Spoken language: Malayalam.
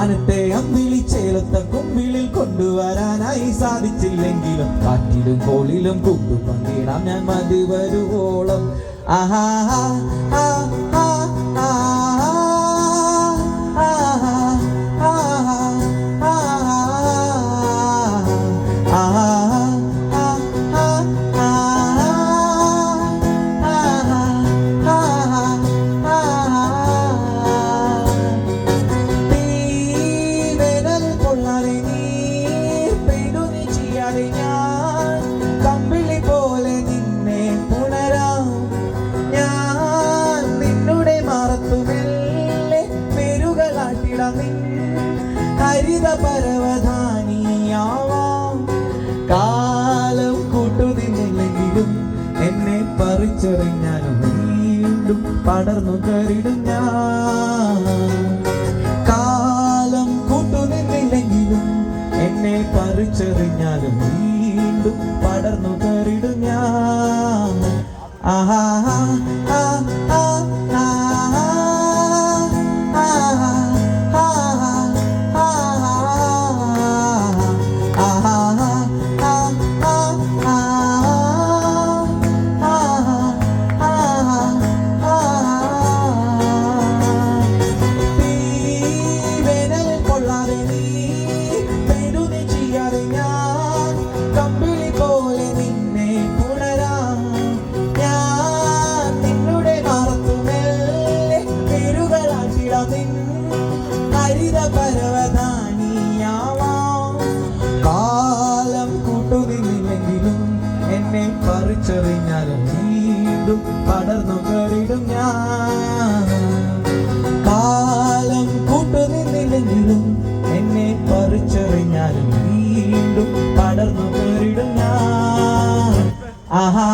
മാനത്തെ അമ്പിളിച്ചേലത്ത കുമ്പിളിൽ കൊണ്ടുവരാനായി സാധിച്ചില്ലെങ്കിലും കാറ്റിലും കോളിലും കൂട്ടു പങ്കിടാം ഞാൻ മതി വരുവോളം. ആഹാ ആ ആ ആ കമ്പിളി പോലെ നിന്നെ പുണരാം ഞാൻ നിന്നുടെ മാറത്തുമെല്ലെ പെരുകളാട്ടിടാം ഹരിത പരവധാനിയാവാം. കാലം കൂട്ടുനിന്നില്ലെങ്കിലും എന്നെ പറിച്ചെറിഞ്ഞാലും വീണ്ടും പടർന്നു കയറിടും ഞാൻ. കാലം കൂട്ടുനിന്നില്ലെങ്കിലും എന്നെ പറിച്ചെറിഞ്ഞാലും വീണ്ടും പടർന്നു കയറിടും ഞാൻ. ആഹാ ആ ആ ആ ഹരിത പരവധാനിയാവാം. കാലം കൂട്ടുനിന്നില്ലെങ്കിലും എന്നെ പറിച്ചെറിഞ്ഞാലും വീണ്ടും പടർന്നു കയറിടും ഞാൻ. കാലം കൂട്ടുനിന്നില്ലെങ്കിലും എന്നെ പറിച്ചെറിഞ്ഞാലും വീണ്ടും പടർന്നു കയറിടും ഞാൻ. ആഹാ